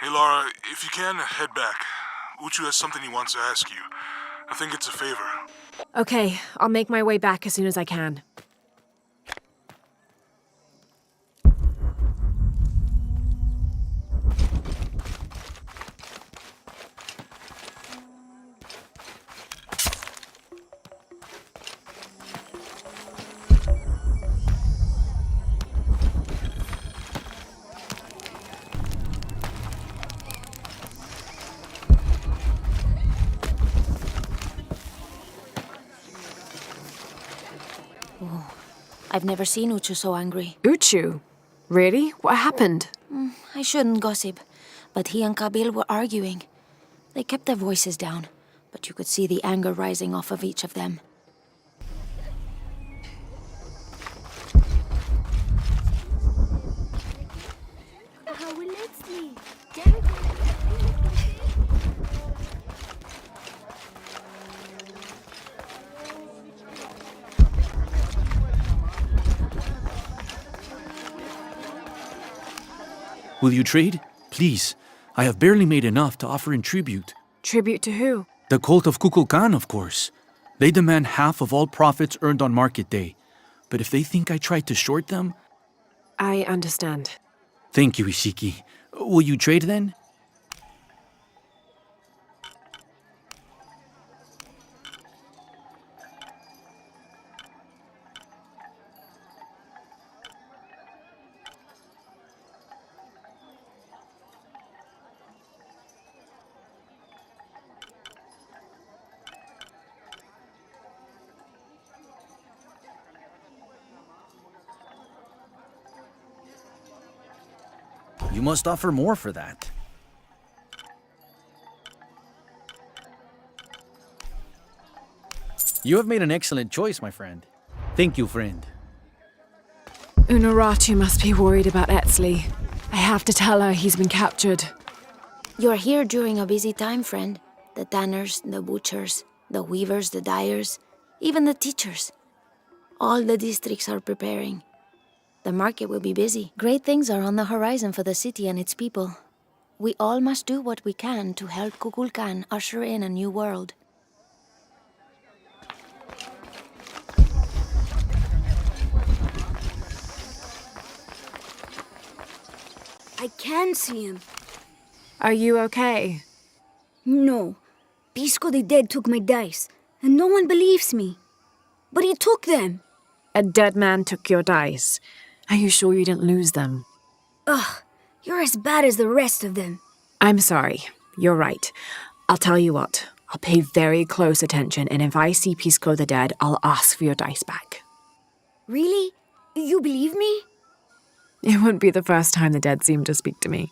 Hey Lara, if you can, head back. Uchu has something he wants to ask you. I think it's a favor. Okay, I'll make my way back as soon as I can. I've never seen Uchu so angry. Uchu? Really? What happened? I shouldn't gossip, but he and Kabil were arguing. They kept their voices down, but you could see the anger rising off of each of them. Will you trade? Please. I have barely made enough to offer in tribute. Tribute to who? The cult of Kukulkan, of course. They demand half of all profits earned on market day. But if they think I tried to short them... I understand. Thank you, Ishiki. Will you trade then? You must offer more for that. You have made an excellent choice, my friend. Thank you, friend. Unuratu must be worried about Etzli. I have to tell her he's been captured. You're here during a busy time, friend. The tanners, the butchers, the weavers, the dyers, even the teachers. All the districts are preparing. The market will be busy. Great things are on the horizon for the city and its people. We all must do what we can to help Kukulkan usher in a new world. I can see him. Are you okay? No. Pisco the Dead took my dice, and no one believes me. But he took them. A dead man took your dice. Are you sure you didn't lose them? Ugh, you're as bad as the rest of them. I'm sorry. You're right. I'll tell you what. I'll pay very close attention, and if I see Pisco the Dead, I'll ask for your dice back. Really? You believe me? It wouldn't be the first time the dead seemed to speak to me.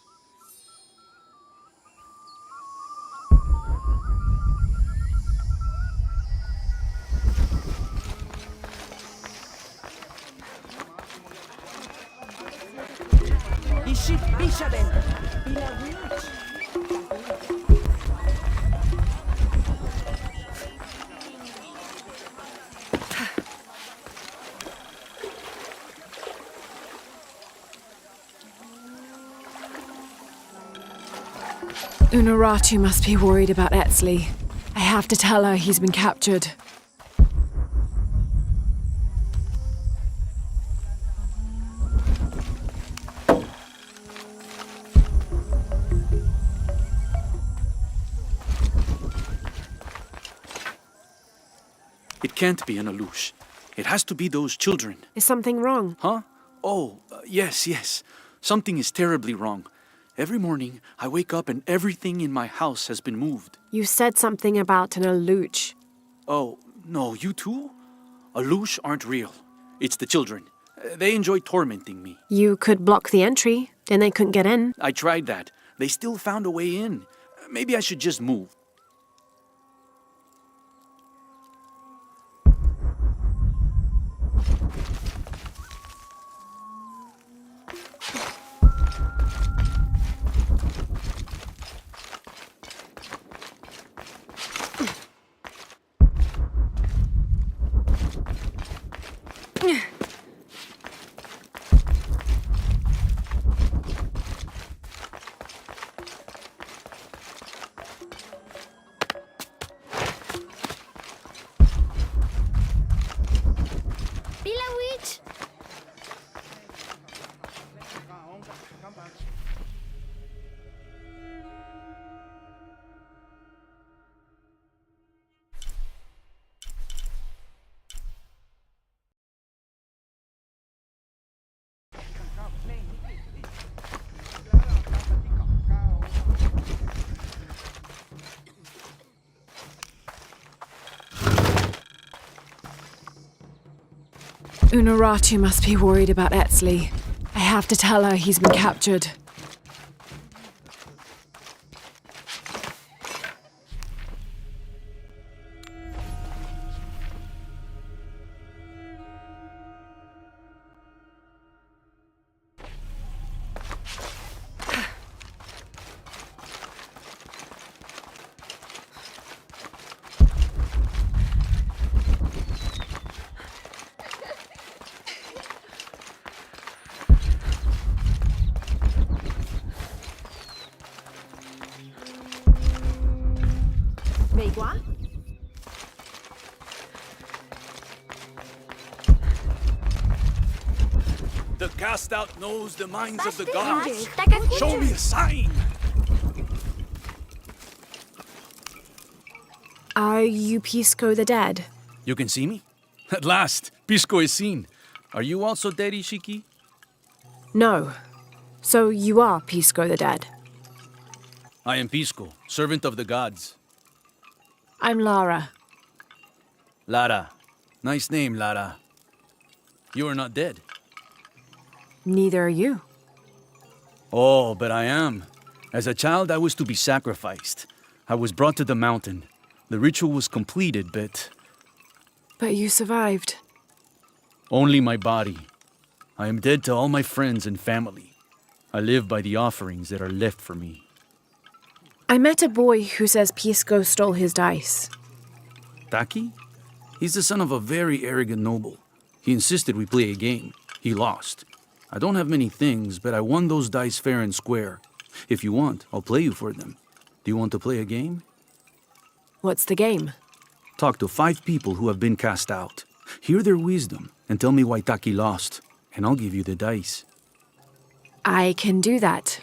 Unuratu must be worried about Etzli. I have to tell her he's been captured. It can't be an Alush. It has to be those children. Is something wrong? Huh? Oh, yes. Something is terribly wrong. Every morning, I wake up and everything in my house has been moved. You said something about an Aluch. Oh, no, you too? Alush aren't real. It's the children. They enjoy tormenting me. You could block the entry, then they couldn't get in. I tried that. They still found a way in. Maybe I should just move. Unuratu must be worried about Etzli. I have to tell her he's been captured. The cast out knows the minds of the gods. Show me a sign. Are you Pisco the Dead? You can see me? At last, Pisco is seen. Are you also dead, Ishiki? No. So you are Pisco the Dead. I am Pisco, servant of the gods. I'm Lara. Lara. Nice name, Lara. You are not dead. Neither are you. Oh, but I am. As a child, I was to be sacrificed. I was brought to the mountain. The ritual was completed, but But you survived. only my body. I am dead to all my friends and family. I live by the offerings that are left for me. I met a boy who says Pisco stole his dice. Taki? He's the son of a very arrogant noble. He insisted we play a game. He lost. I don't have many things, but I won those dice fair and square. If you want, I'll play you for them. Do you want to play a game? What's the game? Talk to 5 people who have been cast out. Hear their wisdom and tell me why Taki lost, and I'll give you the dice. I can do that.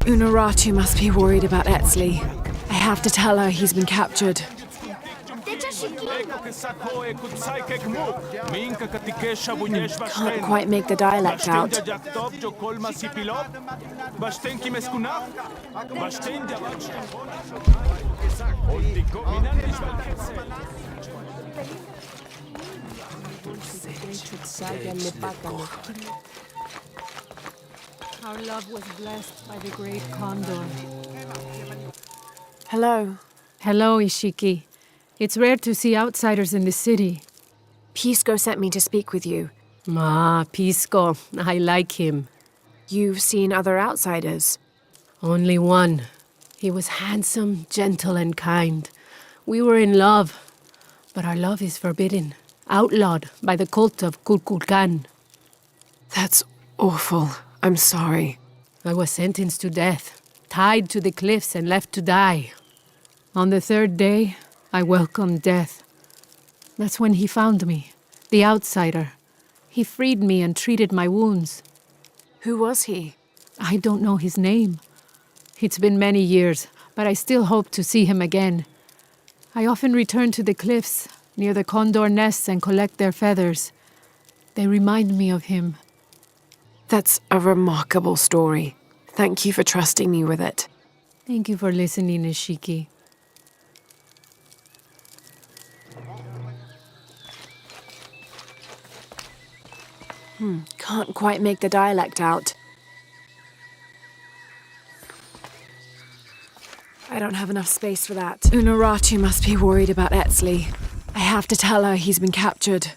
Unuratu must be worried about Etzli. I have to tell her he's been captured. Can't quite make the dialect out. Our love was blessed by the great condor. Hello. Hello, Ishiki. It's rare to see outsiders in the city. Pisco sent me to speak with you. Ah, Pisco. I like him. You've seen other outsiders. Only one. He was handsome, gentle, and kind. We were in love. But our love is forbidden. Outlawed by the cult of Kulkulkan. That's awful. I'm sorry. I was sentenced to death, tied to the cliffs and left to die. On the 3rd day, I welcomed death. That's when he found me, the outsider. He freed me and treated my wounds. Who was he? I don't know his name. It's been many years, but I still hope to see him again. I often return to the cliffs, near the condor nests, and collect their feathers. They remind me of him. That's a remarkable story. Thank you for trusting me with it. Thank you for listening, Ishiki. Can't quite make the dialect out. I don't have enough space for that. Unuratu must be worried about Etzli. I have to tell her he's been captured.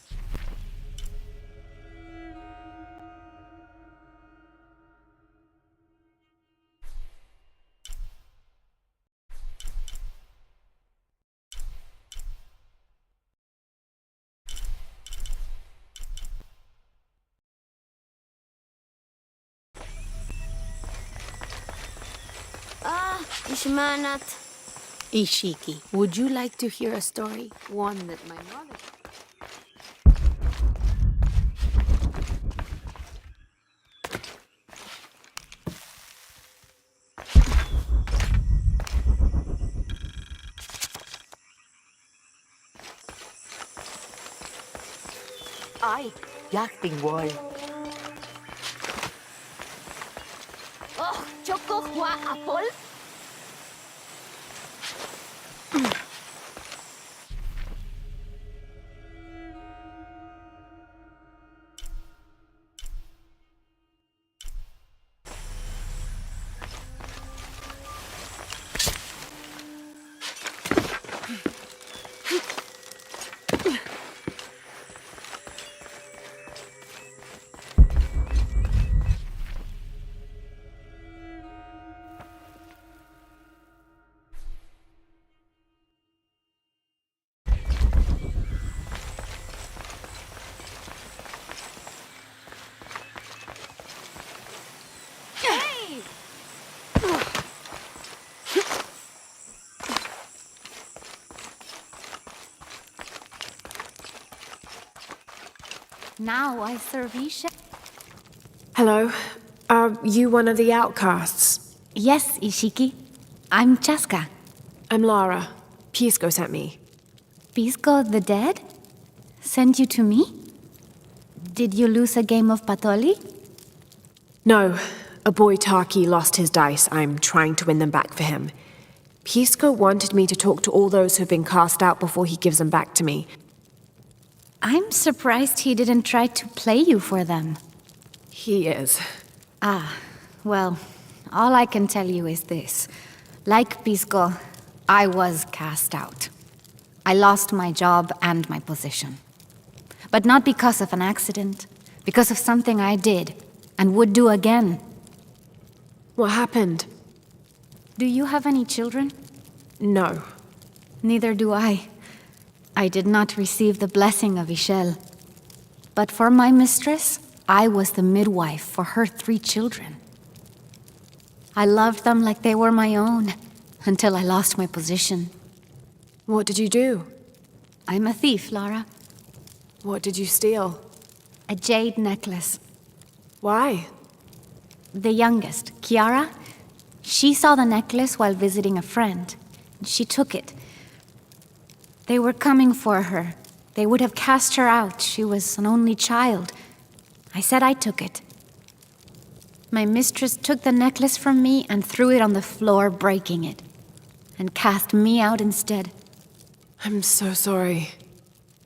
Ishmanat. Ishiki, would you like to hear a story? One that my mother... Ay, yachting wall. Oh, Choco Hua Apol? Now I serve Isha. Hello. Are you one of the outcasts? Yes, Ishiki. I'm Chaska. I'm Lara. Pisco sent me. Pisco the dead? Sent you to me? Did you lose a game of Patoli? No. A boy Taki lost his dice. I'm trying to win them back for him. Pisco wanted me to talk to all those who've been cast out before he gives them back to me. I'm surprised he didn't try to play you for them. He is. Ah, well, all I can tell you is this. Like Pisco, I was cast out. I lost my job and my position. But not because of an accident, because of something I did and would do again. What happened? Do you have any children? No. Neither do I. I did not receive the blessing of Ishel. But for my mistress, I was the midwife for her 3 children. I loved them like they were my own, until I lost my position. What did you do? I'm a thief, Lara. What did you steal? A jade necklace. Why? The youngest, Kiara, she saw the necklace while visiting a friend. She took it. They were coming for her. They would have cast her out. She was an only child. I said I took it. My mistress took the necklace from me and threw it on the floor, breaking it, and cast me out instead. I'm so sorry.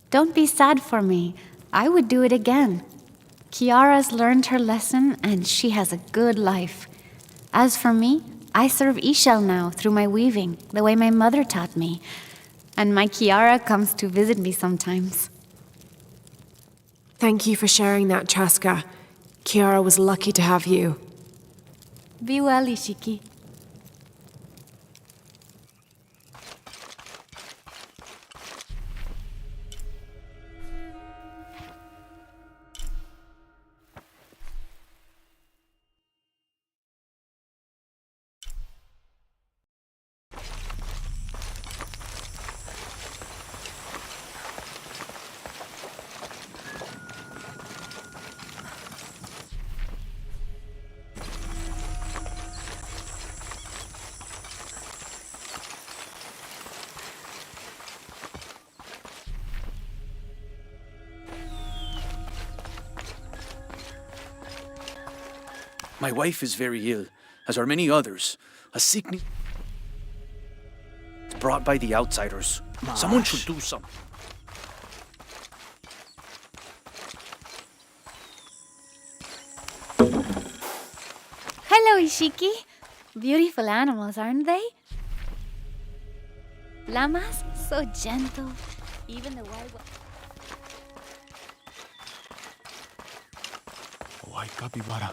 Don't be sad for me. I would do it again. Kiara's learned her lesson, and she has a good life. As for me, I serve Ishel now through my weaving, the way my mother taught me. And my Kiara comes to visit me sometimes. Thank you for sharing that, Chaska. Kiara was lucky to have you. Be well, Ishiki. My wife is very ill, as are many others. A sickness brought by the outsiders. Someone should do something. Hello, Ishiki. Beautiful animals, aren't they? Llamas, so gentle. Even the wild ones. White capybara.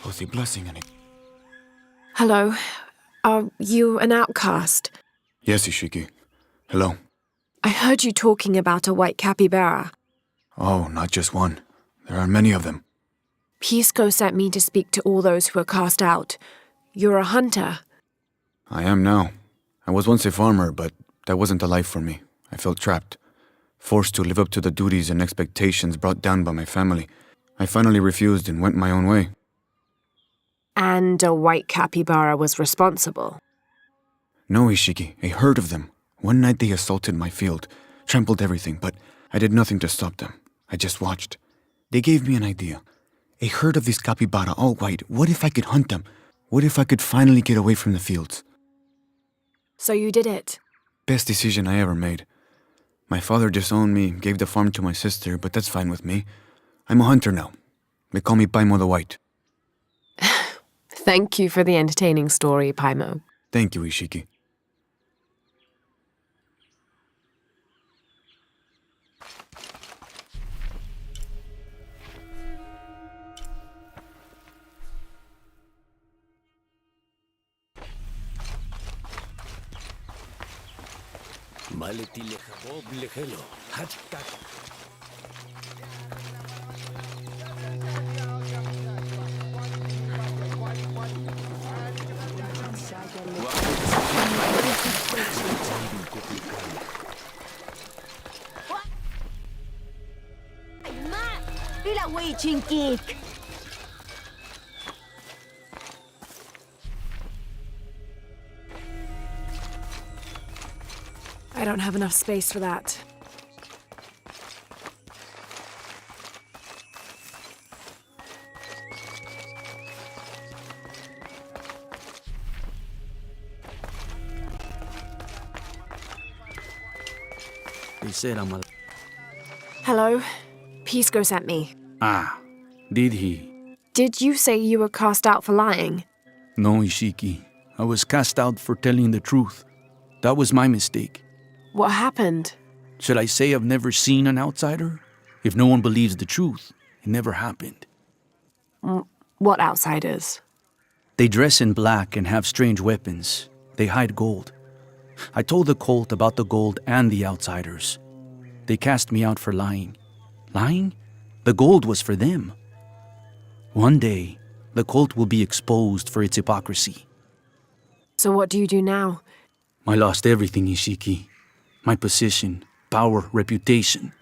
Was a blessing in it. Hello. Are you an outcast? Yes, Ishiki. Hello. I heard you talking about a white capybara. Oh, not just one. There are many of them. Pisco sent me to speak to all those who are cast out. You're a hunter. I am now. I was once a farmer, but that wasn't a life for me. I felt trapped. Forced to live up to the duties and expectations brought down by my family. I finally refused and went my own way. And a white capybara was responsible. No, Ishiki, a herd of them. One night they assaulted my field, trampled everything, but I did nothing to stop them. I just watched. They gave me an idea. A herd of these capybara, all white. What if I could hunt them? What if I could finally get away from the fields? So you did it. Best decision I ever made. My father disowned me, gave the farm to my sister, but that's fine with me. I'm a hunter now. They call me Paimo the White. Thank you for the entertaining story, Paimo. Thank you, Ishiki. Pila wichin kick. I don't have enough space for that. They said I'm a... Hello? Pisco sent me. Ah, did he? Did you say you were cast out for lying? No, Ishiki. I was cast out for telling the truth. That was my mistake. What happened? Should I say I've never seen an outsider? If no one believes the truth, it never happened. What outsiders? They dress in black and have strange weapons. They hide gold. I told the cult about the gold and the outsiders. They cast me out for lying. Lying? The gold was for them. One day, the cult will be exposed for its hypocrisy. So what do you do now? I lost everything, Ishiki. My position, power, reputation.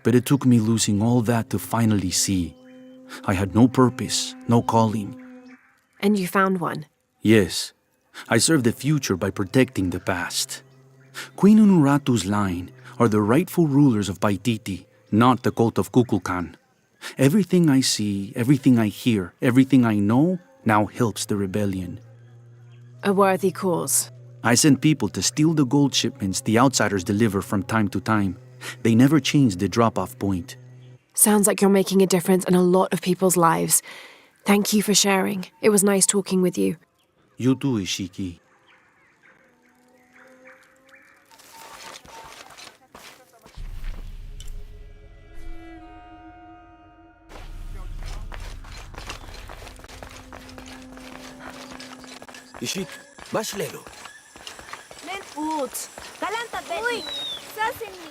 But it took me losing all that to finally see. I had no purpose, no calling. And you found one? Yes, I serve the future by protecting the past. Queen Unuratu's line are the rightful rulers of Paititi, not the cult of Kukulkan. Everything I see, everything I hear, everything I know now helps the rebellion. A worthy cause. I send people to steal the gold shipments the outsiders deliver from time to time. They never change the drop-off point. Sounds like you're making a difference in a lot of people's lives. Thank you for sharing. It was nice talking with you. You too, Ishiki. Ishik, baš lelo. Len uts. Kalanta beti. Uy, sasini.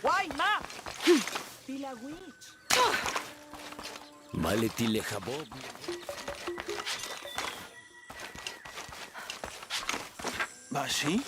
Why, ma? Pila witch. Maleti lechabob. Bashi?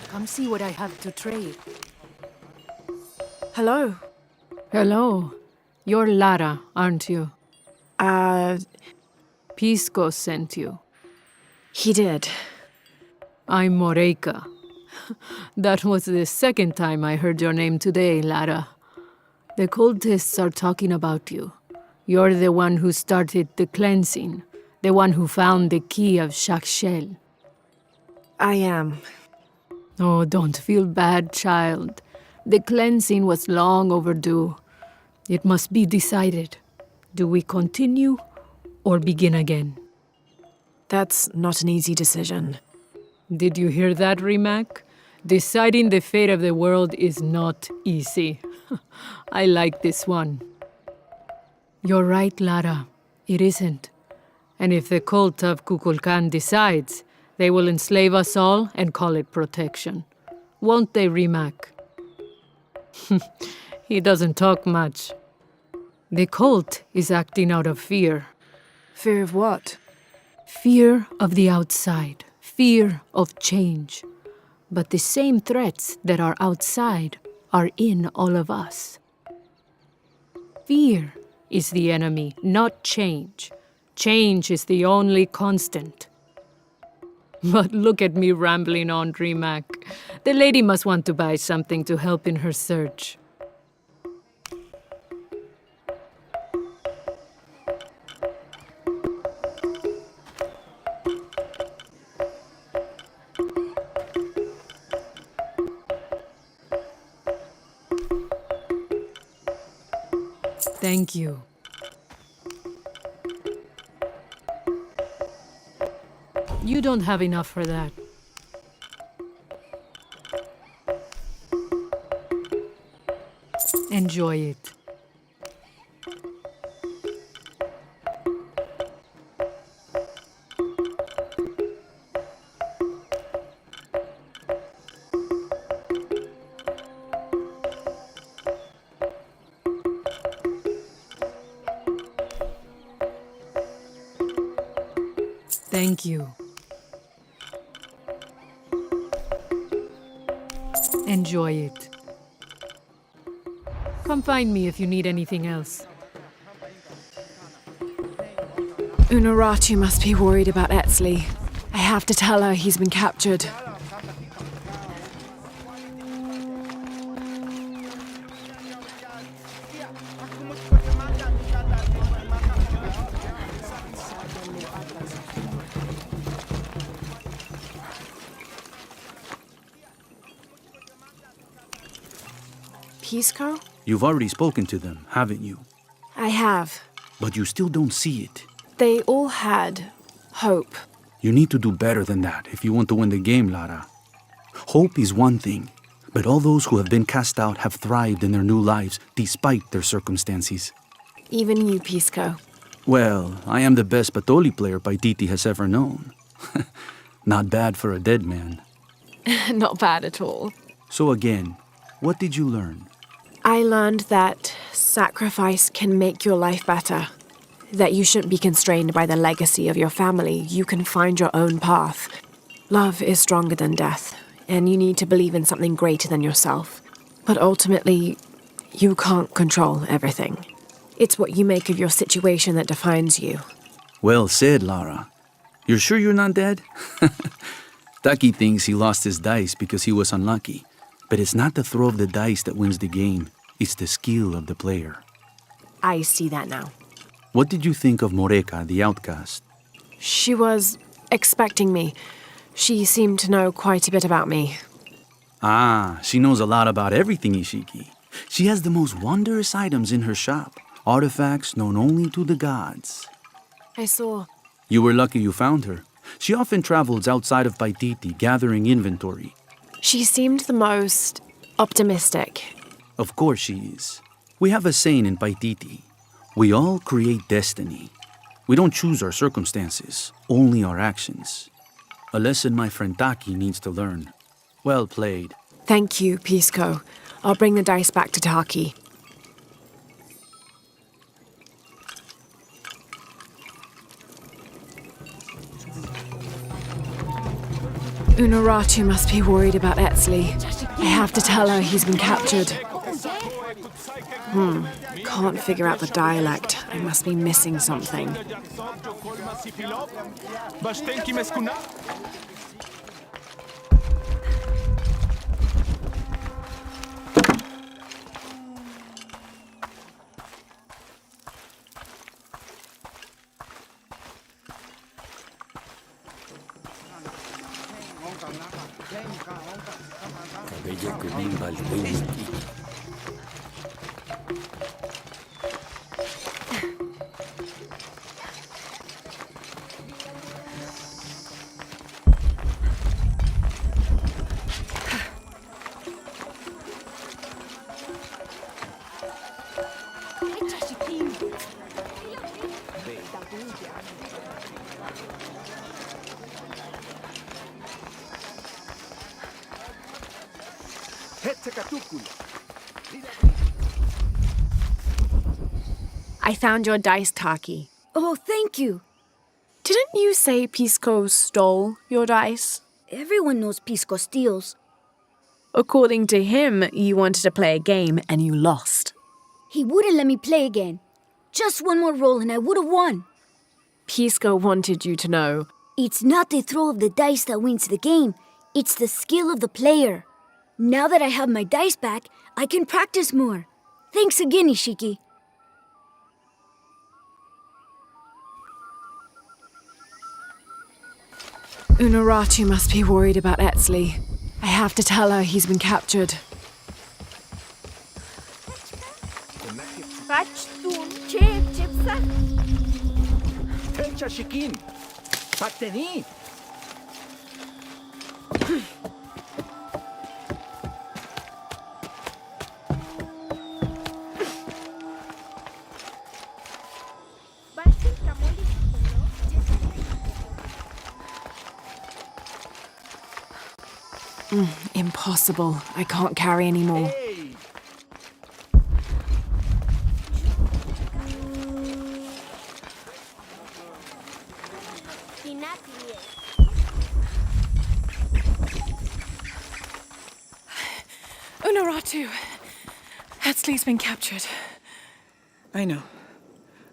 Come see what I have to trade. Hello. Hello. You're Lara, aren't you? Pisco sent you. He did. I'm Moreika. That was the second time I heard your name today, Lara. The cultists are talking about you. You're the one who started the cleansing, the one who found the key of Shakshel. I am. Oh, don't feel bad, child. The cleansing was long overdue. It must be decided. Do we continue or begin again? That's not an easy decision. Did you hear that, Rimac? Deciding the fate of the world is not easy. I like this one. You're right, Lara. It isn't. And if the cult of Kukulkan decides, they will enslave us all and call it protection. Won't they, Rimac? He doesn't talk much. The cult is acting out of fear. Fear of what? Fear of the outside. Fear of change. But the same threats that are outside are in all of us. Fear is the enemy, not change. Change is the only constant. But look at me rambling on, Rimac. The lady must want to buy something to help in her search. Thank you. You don't have enough for that. Enjoy it. Thank you. Enjoy it. Come find me if you need anything else. Unuratu must be worried about Etzli. I have to tell her he's been captured. Pisco? You've already spoken to them, haven't you? I have. But you still don't see it. They all had hope. You need to do better than that if you want to win the game, Lara. Hope is one thing, but all those who have been cast out have thrived in their new lives despite their circumstances. Even you, Pisco. Well, I am the best Patoli player Paititi has ever known. Not bad for a dead man. Not bad at all. So again, what did you learn? I learned that sacrifice can make your life better. That you shouldn't be constrained by the legacy of your family. You can find your own path. Love is stronger than death, and you need to believe in something greater than yourself. But ultimately, you can't control everything. It's what you make of your situation that defines you. Well said, Lara. You're sure you're not dead? Taki thinks he lost his dice because he was unlucky. But it's not the throw of the dice that wins the game. It's the skill of the player. I see that now. What did you think of Moreka, the outcast? She was expecting me. She seemed to know quite a bit about me. Ah, she knows a lot about everything, Ishiki. She has the most wondrous items in her shop. Artifacts known only to the gods. I saw. You were lucky you found her. She often travels outside of Paititi, gathering inventory. She seemed the most optimistic. Of course she is. We have a saying in Paititi. We all create destiny. We don't choose our circumstances, only our actions. A lesson my friend Taki needs to learn. Well played. Thank you, Pisco. I'll bring the dice back to Taki. Unuratu must be worried about Etzli. I have to tell her he's been captured. Can't figure out the dialect. I must be missing something. Cabello que bimba el wiki. I found your dice, Taki. Oh, thank you. Didn't you say Pisco stole your dice? Everyone knows Pisco steals. According to him, you wanted to play a game and you lost. He wouldn't let me play again. Just one more roll and I would have won. Pisco wanted you to know. It's not the throw of the dice that wins the game. It's the skill of the player. Now that I have my dice back, I can practice more. Thanks again, Ishiki. Unuratu must be worried about Etzli. I have to tell her he's been captured. Impossible. I can't carry anymore. Unaratu. Hetzley's been captured. I know.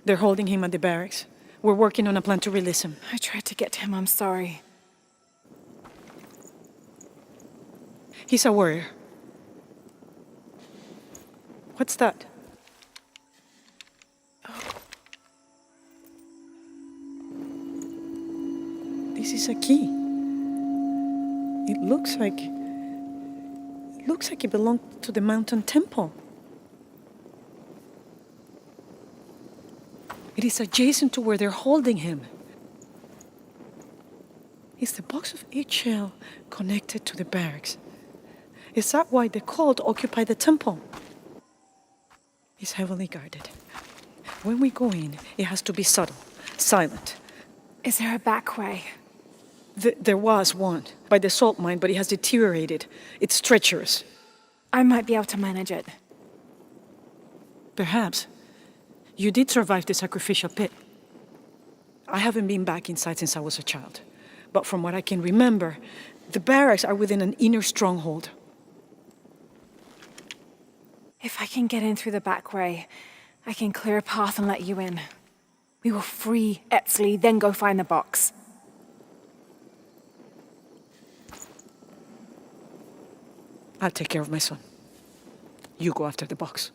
They're holding him at the barracks. We're working on a plan to release him. I tried to get to him, I'm sorry. He's a warrior. What's that? This is a key. It looks like it belonged to the mountain temple. It is adjacent to where they're holding him. Is the box of eggshell connected to the barracks? Is that why the cult occupied the temple? It's heavily guarded. When we go in, it has to be subtle, silent. Is there a back way? There was one, by the salt mine, but it has deteriorated. It's treacherous. I might be able to manage it. Perhaps. You did survive the sacrificial pit. I haven't been back inside since I was a child. But from what I can remember, the barracks are within an inner stronghold. If I can get in through the back way, I can clear a path and let you in. We will free Epsley, then go find the box. I'll take care of my son. You go after the box.